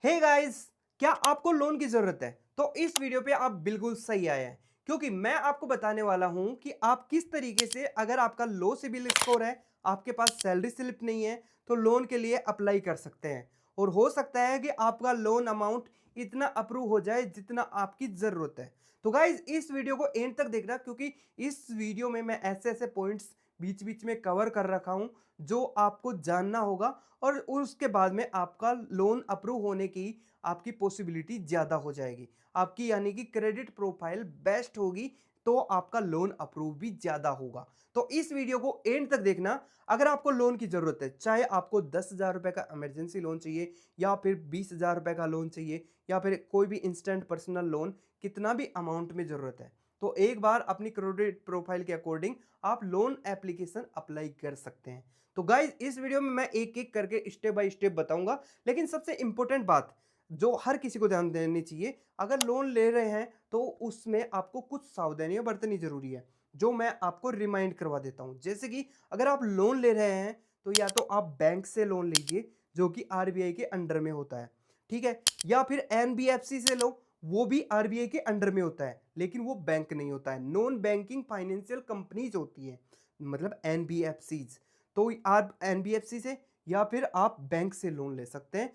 Hey guys, क्या आपको loan की जरूरत है? तो इस वीडियो पे आप बिल्कुल सही आए हैं, क्योंकि मैं आपको बताने वाला हूं कि आप किस तरीके से, अगर आपका लो सिबिल स्कोर है, आपके पास सैलरी स्लिप नहीं है, तो लोन के लिए अप्लाई कर सकते हैं। और हो सकता है कि आपका लोन अमाउंट इतना अप्रूव हो जाए जितना आपकी जरूरत है। तो गाइस, इस वीडियो को एंड तक देखना, क्योंकि इस वीडियो में मैं ऐसे ऐसे पॉइंट्स बीच बीच में कवर कर रखा हूं जो आपको जानना होगा, और उसके बाद में आपका लोन अप्रूव होने की आपकी पॉसिबिलिटी ज़्यादा हो जाएगी। आपकी यानी कि क्रेडिट प्रोफाइल बेस्ट होगी, तो आपका लोन अप्रूव भी ज़्यादा होगा। तो इस वीडियो को एंड तक देखना। अगर आपको लोन की ज़रूरत है, चाहे आपको 10,000 रुपये का इमरजेंसी लोन चाहिए, या फिर 20,000 रुपये का लोन चाहिए, या फिर कोई भी इंस्टेंट पर्सनल लोन, कितना भी अमाउंट में ज़रूरत है, तो एक बार अपनी क्रेडिट प्रोफाइल के अकॉर्डिंग आप लोन एप्लीकेशन अप्लाई कर सकते हैं। तो गाइज, इस वीडियो में मैं एक एक करके स्टेप बाय स्टेप बताऊंगा, लेकिन सबसे इंपॉर्टेंट बात जो हर किसी को ध्यान देनी चाहिए, अगर लोन ले रहे हैं तो उसमें आपको कुछ सावधानियां बरतनी जरूरी है, जो मैं आपको रिमाइंड करवा देता हूं। जैसे कि अगर आप लोन ले रहे हैं, तो या तो आप बैंक से लोन लीजिए, जो कि आरबीआई के अंडर में होता है, ठीक है, या फिर एनबीएफसी से लो, वो भी आरबीआई के अंडर में होता है, लेकिन वो बैंक नहीं होता है, नॉन बैंकिंग फाइनेंशियल कंपनीज होती है, मतलब एनबीएफसीज। तो आप एनबीएफसी से या फिर आप बैंक से लोन ले सकते हैं।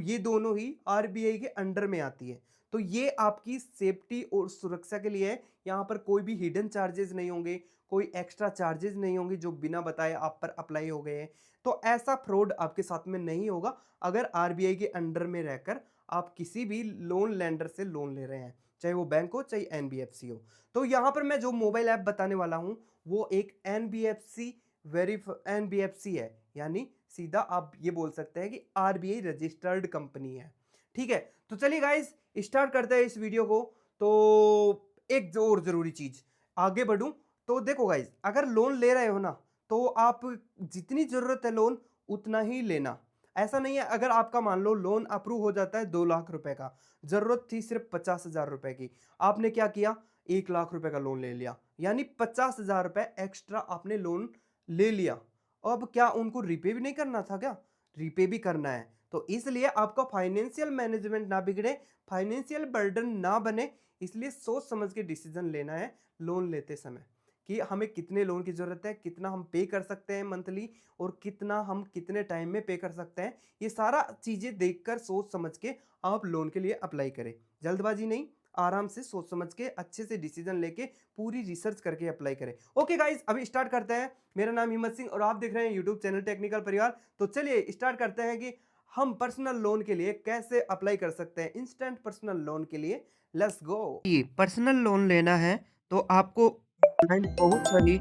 ये दोनों ही आरबीआई के अंडर में आती है। तो ये आपकी सेफ्टी और सुरक्षा के लिए है। यहाँ पर कोई भी हिडन चार्जेस नहीं होंगे, कोई एक्स्ट्रा चार्जेस नहीं होंगे जो बिना बताए आप पर अप्लाई हो गए हैं। तो ऐसा फ्रॉड आपके साथ में नहीं होगा अगर आरबीआई के अंडर में रहकर आप किसी भी लोन लेंडर से लोन ले रहे हैं, चाहे वो बैंक हो चाहे एनबीएफसी हो। तो यहाँ पर मैं जो मोबाइल ऐप बताने वाला हूँ, वो एक एनबीएफसी एनबीएफसी है, यानी सीधा आप ये बोल सकते हैं कि आरबीआई रजिस्टर्ड कंपनी है। ठीक है, तो चलिए गाइस, स्टार्ट करते हैं इस वीडियो को। तो एक जो और जरूरी चीज, आगे बढ़ूं तो देखो गाइस, अगर लोन ले रहे हो ना, तो आप जितनी जरूरत है लोन उतना ही लेना। ऐसा नहीं है, अगर आपका मान लो लोन अप्रूव हो जाता है 2 लाख रुपए का, जरूरत थी सिर्फ 50,000 रुपए की, आपने क्या किया, 1 लाख रुपए का लोन ले लिया, यानी 50,000 रुपए एक्स्ट्रा आपने लोन ले लिया। अब क्या उनको रिपे भी नहीं करना था क्या? रिपे भी करना है। तो इसलिए आपका फाइनेंशियल मैनेजमेंट ना बिगड़े, फाइनेंशियल बर्डन ना बने, इसलिए सोच समझ के डिसीजन लेना है लोन लेते समय, कि हमें कितने लोन की जरूरत है, कितना हम पे कर सकते हैं मंथली, और कितना हम कितने टाइम में पे कर सकते हैं। ये सारा चीजें देखकर सोच समझ के आप लोन के लिए अप्लाई करें। जल्दबाजी नहीं, आराम से सोच समझ के अच्छे से डिसीजन लेके पूरी रिसर्च करके अप्लाई करें। ओके गाइस, अभी स्टार्ट करते हैं। मेरा नाम हिम्मत सिंह और आप देख रहे हैं यूट्यूब चैनल टेक्निकल परिवार। तो चलिए स्टार्ट करते हैं कि हम पर्सनल लोन के लिए कैसे अप्लाई कर सकते हैं, इंस्टेंट पर्सनल लोन के लिए। Let's go. ये पर्सनल लोन लेना है तो आपको ऑनलाइन बहुत सारी।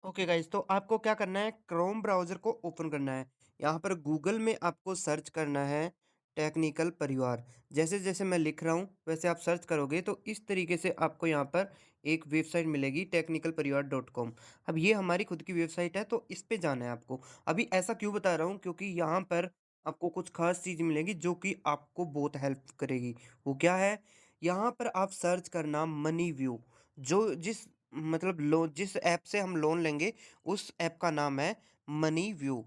ओके गाइज, तो आपको क्या करना है, क्रोम ब्राउज़र को ओपन करना है। यहाँ पर गूगल में आपको सर्च करना है टेक्निकल परिवार। जैसे जैसे मैं लिख रहा हूँ वैसे आप सर्च करोगे तो इस तरीके से आपको यहाँ पर एक वेबसाइट मिलेगी, technicalparivar.com। अब ये हमारी खुद की वेबसाइट है, तो इस पे जाना है आपको। अभी ऐसा क्यों बता रहा हूँ, क्योंकि यहाँ पर आपको कुछ खास चीज़ मिलेगी जो कि आपको बहुत हेल्प करेगी। वो क्या है, यहाँ पर आप सर्च करना मनी व्यू। जो जिस मतलब लोन, जिस ऐप से हम लोन लेंगे उस ऐप का नाम है मनी व्यू।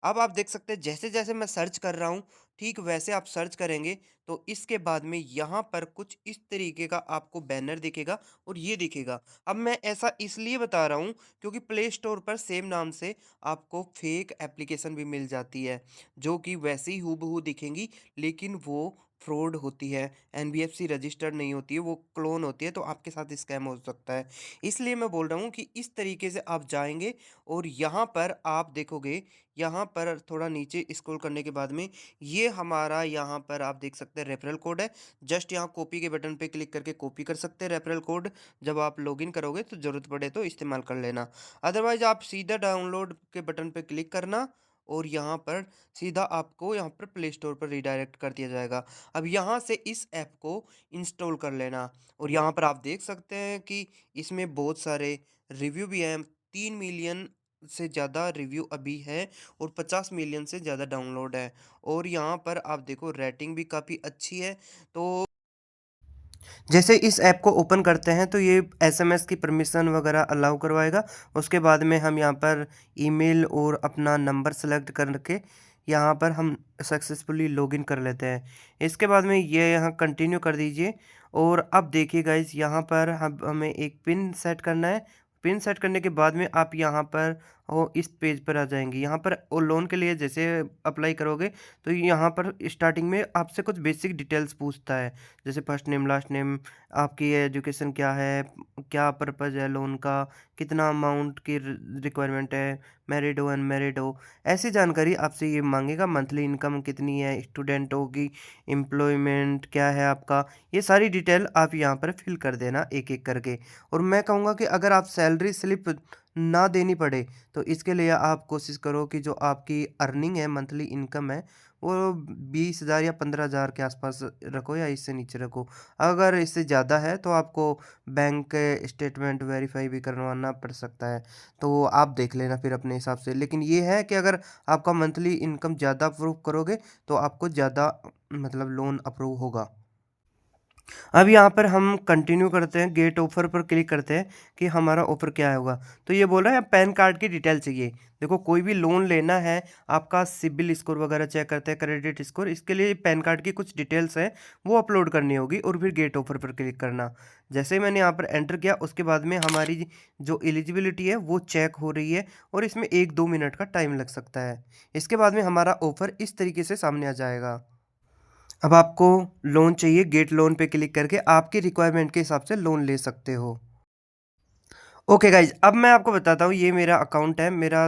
अब आप देख सकते हैं जैसे जैसे मैं सर्च कर रहा हूँ, ठीक वैसे आप सर्च करेंगे तो इसके बाद में यहाँ पर कुछ इस तरीके का आपको बैनर दिखेगा और ये दिखेगा। अब मैं ऐसा इसलिए बता रहा हूँ क्योंकि प्ले स्टोर पर सेम नाम से आपको फेक एप्लीकेशन भी मिल जाती है, जो कि वैसे ही हूबहू दिखेंगी, लेकिन वो फ्रॉड होती है, एनबीएफसी रजिस्टर्ड नहीं होती है, वो क्लोन होती है, तो आपके साथ स्कैम हो सकता है। इसलिए मैं बोल रहा हूँ कि इस तरीके से आप जाएँगे और यहाँ पर आप देखोगे, यहाँ पर थोड़ा नीचे स्क्रॉल करने के बाद में ये हमारा यहाँ पर आप देख सकते हैं रेफरल कोड है। जस्ट यहाँ कॉपी के बटन पे क्लिक करके कॉपी कर सकते हैं रेफरल कोड। जब आप लॉगिन करोगे तो ज़रूरत पड़े तो इस्तेमाल कर लेना। अदरवाइज़ आप सीधा डाउनलोड के बटन पे क्लिक करना और यहाँ पर सीधा आपको यहाँ पर प्ले स्टोर पर रीडायरेक्ट कर दिया जाएगा। अब यहाँ से इस ऐप को इंस्टॉल कर लेना और यहाँ पर आप देख सकते हैं कि इसमें बहुत सारे रिव्यू भी हैं। 3 मिलियन से ज़्यादा रिव्यू अभी है और 50 मिलियन से ज़्यादा डाउनलोड है, और यहाँ पर आप देखो रेटिंग भी काफ़ी अच्छी है। तो जैसे इस ऐप को ओपन करते हैं तो ये एसएमएस की परमिशन वगैरह अलाउ करवाएगा। उसके बाद में हम यहाँ पर ईमेल और अपना नंबर सेलेक्ट करके यहाँ पर हम सक्सेसफुली लॉगिन कर लेते हैं। इसके बाद में ये यहाँ कंटिन्यू कर दीजिए और अब देखिए गाइस यहाँ पर हमें एक पिन सेट करना है। पिन सेट करने के बाद में आप यहाँ पर इस पेज पर आ जाएँगे। यहाँ पर लोन के लिए जैसे अप्लाई करोगे तो यहाँ पर स्टार्टिंग में आपसे कुछ बेसिक डिटेल्स पूछता है। जैसे फर्स्ट नेम, लास्ट नेम, आपकी एजुकेशन क्या है, क्या पर्पज़ है लोन का, कितना अमाउंट की रिक्वायरमेंट है, मैरिड हो, अनमैरिड हो, ऐसी जानकारी आपसे ये माँगेगा। मंथली इनकम कितनी है, स्टूडेंट हो कि एम्प्लॉयमेंट क्या है आपका, ये सारी डिटेल आप यहाँ पर फिल कर देना एक-एक करके। और मैं कहूँगा कि अगर आप सैलरी स्लिप ना देनी पड़े, तो इसके लिए आप कोशिश करो कि जो आपकी अर्निंग है, मंथली इनकम है, वो 20,000 या 15,000 के आसपास रखो या इससे नीचे रखो। अगर इससे ज़्यादा है तो आपको बैंक स्टेटमेंट वेरीफ़ाई भी करवाना पड़ सकता है। तो आप देख लेना फिर अपने हिसाब से। लेकिन ये है कि अगर आपका मंथली इनकम ज़्यादा प्रूव करोगे तो आपको ज़्यादा मतलब लोन अप्रूव होगा। अब यहाँ पर हम कंटिन्यू करते हैं, गेट ऑफ़र पर क्लिक करते हैं कि हमारा ऑफ़र क्या होगा। तो ये बोल रहा है पैन कार्ड की डिटेल चाहिए। देखो कोई भी लोन लेना है, आपका सिबिल स्कोर वगैरह चेक करते हैं, क्रेडिट स्कोर, इसके लिए पैन कार्ड की कुछ डिटेल्स हैं, वो अपलोड करनी होगी और फिर गेट ऑफ़र पर क्लिक करना। जैसे ही मैंने यहाँ पर एंटर किया उसके बाद में हमारी जो एलिजिबिलिटी है वो चेक हो रही है और इसमें 1-2 मिनट का टाइम लग सकता है। इसके बाद में हमारा ऑफ़र इस तरीके से सामने आ जाएगा। अब आपको लोन चाहिए, गेट लोन पे क्लिक करके आपकी रिक्वायरमेंट के हिसाब से लोन ले सकते हो। ओके गाइज़, अब मैं आपको बताता हूँ, ये मेरा अकाउंट है, मेरा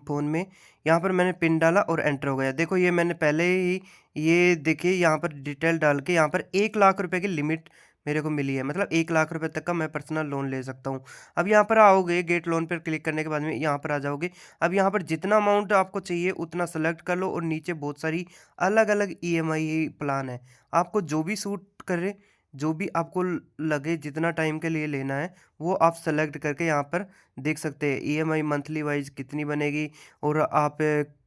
फ़ोन में यहाँ पर मैंने पिन डाला और एंटर हो गया। देखो ये मैंने पहले ही ये देखिए यहाँ पर डिटेल डाल के यहाँ पर 1 लाख रुपए की लिमिट मेरे को मिली है। मतलब 1 लाख रुपए तक का मैं पर्सनल लोन ले सकता हूँ। अब यहाँ पर आओगे, गेट लोन पर क्लिक करने के बाद में यहाँ पर आ जाओगे। अब यहाँ पर जितना अमाउंट आपको चाहिए उतना सेलेक्ट कर लो और नीचे बहुत सारी अलग-अलग ईएमआई प्लान है। आपको जो भी सूट करे, जो भी आपको लगे, जितना टाइम के लिए लेना है वो आप सेलेक्ट करके यहाँ पर देख सकते हैं। ईएमआई मंथली वाइज कितनी बनेगी और आप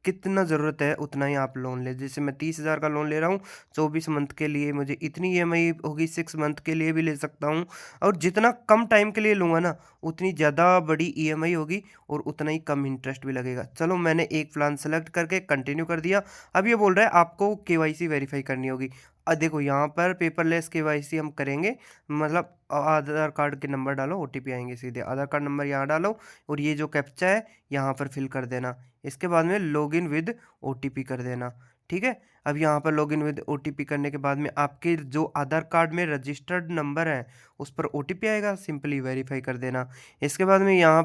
कितना ज़रूरत है उतना ही आप लोन लें। जैसे मैं 30,000 का लोन ले रहा हूँ, 24 मंथ के लिए मुझे इतनी ईएमआई होगी, 6 मंथ के लिए भी ले सकता हूँ और जितना कम टाइम के लिए लूँगा ना, उतनी ज़्यादा बड़ी ईएमआई होगी और उतना ही कम इंटरेस्ट भी लगेगा। चलो मैंने एक प्लान सेलेक्ट करके कंटिन्यू कर दिया। अब ये बोल रहा है आपको केवाईसी वेरीफ़ाई करनी होगी। देखो यहाँ पर पेपरलेस केवाईसी हम करेंगे, मतलब आधार कार्ड के नंबर डालो, ओटीपी आएँगे सीधे। आधार कार्ड नंबर यहाँ डालो और ये जो कैप्चा है यहाँ पर फिल कर देना। इसके बाद में लॉगिन विद ओटीपी कर देना, ठीक है? अब यहाँ पर लॉगिन विद ओटीपी करने के बाद में आपके जो आधार कार्ड में रजिस्टर्ड नंबर है, उस पर ओटीपी आएगा, सिंपली वेरीफ़ाई कर देना। इसके बाद में यहाँ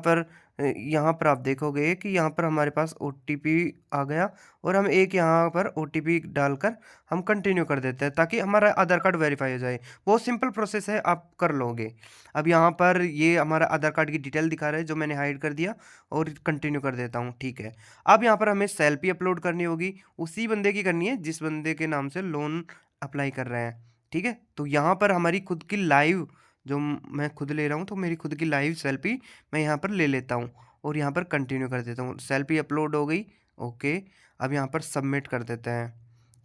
पर आप देखोगे कि यहाँ पर हमारे पास ओटीपी आ गया और हम एक यहाँ पर ओटीपी डालकर हम कंटिन्यू कर देते हैं ताकि हमारा आधार कार्ड वेरीफ़ाई हो जाए। बहुत सिंपल प्रोसेस है, आप कर लोगे। अब यहाँ पर ये हमारा आधार कार्ड की डिटेल दिखा रहा है जो मैंने हाइड कर दिया और कंटिन्यू कर देता हूँ, ठीक है। अब यहाँ पर हमें सेल्फी अपलोड करनी होगी, उसी बंदे की करनी है जिस बंदे के नाम से लोन अप्लाई कर रहे हैं, ठीक है। तो यहाँ पर हमारी खुद की लाइव, जो मैं खुद ले रहा हूँ तो मेरी खुद की लाइव सेल्फी मैं यहाँ पर ले लेता हूँ और यहाँ पर कंटिन्यू कर देता हूँ। सेल्फी अपलोड हो गई, ओके। अब यहाँ पर सबमिट कर देते हैं,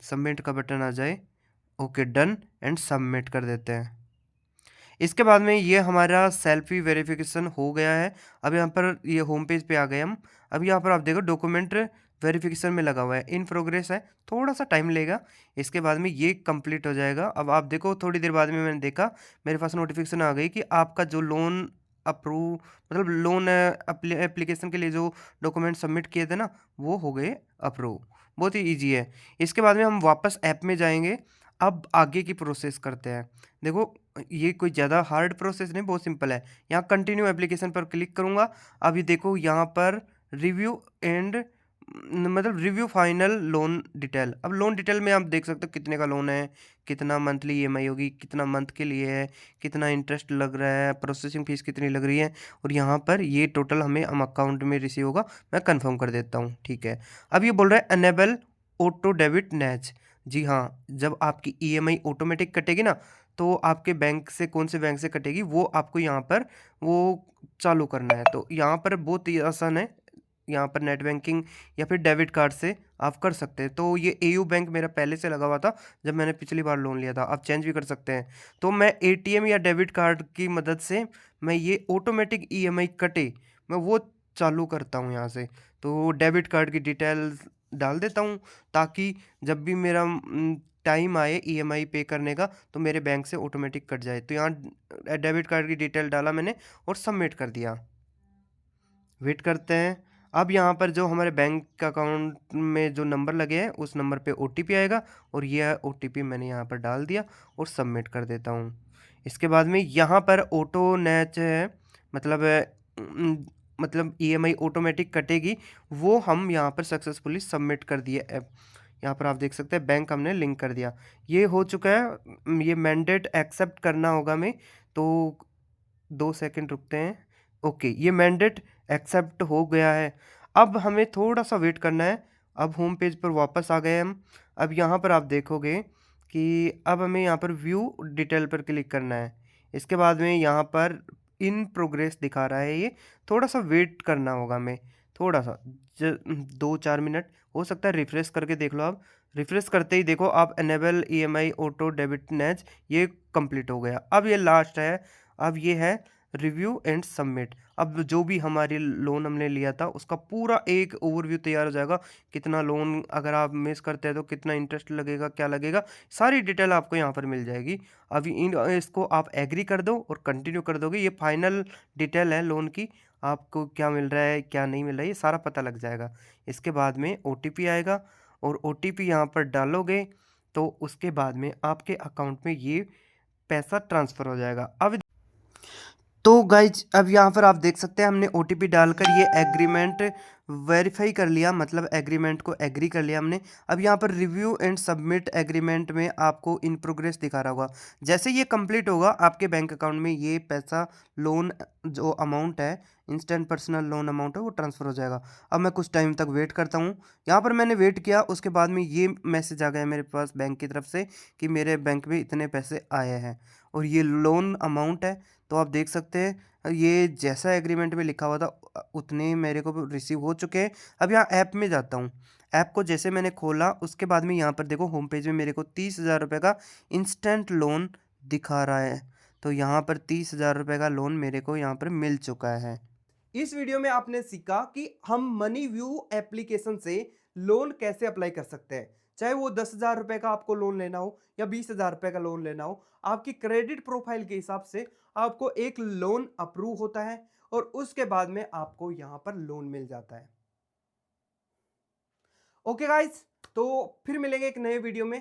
सबमिट का बटन आ जाए, ओके डन एंड सबमिट कर देते हैं। इसके बाद में ये हमारा सेल्फी वेरिफिकेशन हो गया है। अब यहाँ पर ये होम पेज पे आ गए हम। अब यहाँ पर आप देखो डॉक्यूमेंट वेरिफिकेशन में लगा हुआ है, इन प्रोग्रेस है, थोड़ा-सा टाइम लेगा। इसके बाद में ये कंप्लीट हो जाएगा। अब आप देखो थोड़ी देर बाद में मैंने देखा मेरे पास नोटिफ़िकेशन आ गई कि आपका जो लोन अप्रूव, मतलब लोन एप्लीकेशन के लिए जो डॉक्यूमेंट सबमिट किए थे ना, वो हो गए अप्रूव। बहुत ही ईज़ी है। इसके बाद में हम वापस ऐप में जाएँगे। अब आगे की प्रोसेस करते हैं। देखो ये कोई ज़्यादा हार्ड प्रोसेस नहीं, बहुत सिंपल है। यहाँ कंटिन्यू एप्लीकेशन पर क्लिक करूँगा। अभी देखो यहाँ पर रिव्यू एंड मतलब रिव्यू फाइनल लोन डिटेल। अब लोन डिटेल में आप देख सकते हो कितने का लोन है, कितना मंथली ईएमआई होगी, कितना मंथ के लिए है, कितना इंटरेस्ट लग रहा है, प्रोसेसिंग फ़ीस कितनी लग रही है और यहाँ पर ये टोटल हमें हम अकाउंट में रिसीव होगा। मैं कन्फर्म कर देता हूँ, ठीक है। अब ये बोल रहा है इनेबल ऑटो डेबिट नैच। जी हाँ, जब आपकी ईएमआई ऑटोमेटिक कटेगी ना, तो आपके बैंक से कौन से बैंक से कटेगी वो आपको यहाँ पर वो चालू करना है। तो यहाँ पर बहुत ही आसान है, यहाँ पर नेट बैंकिंग या फिर डेबिट कार्ड से आप कर सकते हैं। तो ये एयू बैंक मेरा पहले से लगा हुआ था जब मैंने पिछली बार लोन लिया था, आप चेंज भी कर सकते हैं। तो मैं एटीएम या डेबिट कार्ड की मदद से मैं ये ऑटोमेटिक ईएमआई कटे, मैं वो चालू करता हूँ यहाँ से। तो डेबिट कार्ड की डिटेल्स डाल देता हूँ, ताकि जब भी मेरा टाइम आए ईएमआई पे करने का, तो मेरे बैंक से ऑटोमेटिक कट जाए। तो यहाँ डेबिट कार्ड की डिटेल डाला मैंने और सबमिट कर दिया। वेट करते हैं। अब यहाँ पर जो हमारे बैंक अकाउंट में जो नंबर लगे हैं, उस नंबर पे ओटीपी आएगा और ये ओटीपी मैंने यहाँ पर डाल दिया और सबमिट कर देता हूँ। इसके बाद में यहाँ पर ऑटो नैच है, मतलब मतलब ईएमआई ऑटोमेटिक कटेगी, वो हम यहाँ पर सक्सेसफुली सबमिट कर दिए ऐप। यहाँ पर आप देख सकते हैं बैंक हमने लिंक कर दिया। ये हो चुका है। ये मैंडेट एक्सेप्ट करना होगा हमें, तो 2 सेकंड रुकते हैं। ओके, ये मैंडेट एक्सेप्ट हो गया है। अब हमें थोड़ा-सा वेट करना है। अब होम पेज पर वापस आ गए हम। अब यहाँ पर आप देखोगे कि अब हमें यहाँ पर व्यू डिटेल पर क्लिक करना है। इसके बाद में यहाँ पर इन प्रोग्रेस दिखा रहा है ये, थोड़ा-सा वेट करना होगा हमें, थोड़ा-सा 2-4 मिनट, हो सकता है रिफ्रेश करके देख लो आप। रिफ्रेश करते ही देखो आप enable EMI auto debit Naz ये कंप्लीट हो गया। अब ये लास्ट है, अब ये है रिव्यू एंड सबमिट। अब जो भी हमारी लोन हमने लिया था उसका पूरा एक ओवरव्यू तैयार हो जाएगा। कितना लोन अगर आप मिस करते हैं तो कितना इंटरेस्ट लगेगा, क्या लगेगा, सारी डिटेल आपको यहाँ पर मिल जाएगी। अभी इन इसको आप एग्री कर दो और कंटिन्यू कर दोगे, ये फाइनल डिटेल है लोन की। आपको क्या मिल रहा है, क्या नहीं मिल रहा है, ये सारा पता लग जाएगा। इसके बाद में ओटीपी आएगा और ओटीपी यहाँ पर डालोगे तो उसके बाद में आपके अकाउंट में ये पैसा ट्रांसफ़र हो जाएगा। अब तो गाइज अब यहाँ पर आप देख सकते हैं हमने ओटीपी डालकर ये एग्रीमेंट वेरीफाई कर लिया, मतलब एग्रीमेंट को एग्री कर लिया हमने। अब यहाँ पर रिव्यू एंड सबमिट एग्रीमेंट में आपको इन प्रोग्रेस दिखा रहा होगा। जैसे ये कंप्लीट होगा आपके बैंक अकाउंट में ये पैसा लोन जो अमाउंट है, इंस्टेंट पर्सनल लोन अमाउंट है, वो ट्रांसफ़र हो जाएगा। अब मैं कुछ टाइम तक वेट करता हूँ। यहाँ पर मैंने वेट किया, उसके बाद में ये मैसेज आ गया मेरे पास बैंक की तरफ से कि मेरे बैंक में इतने पैसे आए हैं और ये लोन अमाउंट है। तो आप देख सकते हैं ये जैसा एग्रीमेंट में लिखा हुआ था उतने मेरे को रिसीव हो चुके हैं। अब यहाँ ऐप में जाता हूँ। ऐप को जैसे मैंने खोला उसके बाद में यहाँ पर देखो होम पेज में मेरे को 30,000 रुपये का इंस्टेंट लोन दिखा रहा है। तो यहाँ पर 30,000 रुपये का लोन मेरे को यहाँ पर मिल चुका है। इस वीडियो में आपने सीखा कि हम मनी व्यू एप्लीकेशन से लोन कैसे अप्लाई कर सकते हैं। चाहे वो 10,000 रुपए का आपको लोन लेना हो या 20,000 रुपए का लोन लेना हो, आपकी क्रेडिट प्रोफाइल के हिसाब से आपको एक लोन अप्रूव होता है और उसके बाद में आपको यहां पर लोन मिल जाता है। ओके गाइस, तो फिर मिलेंगे एक नए वीडियो में।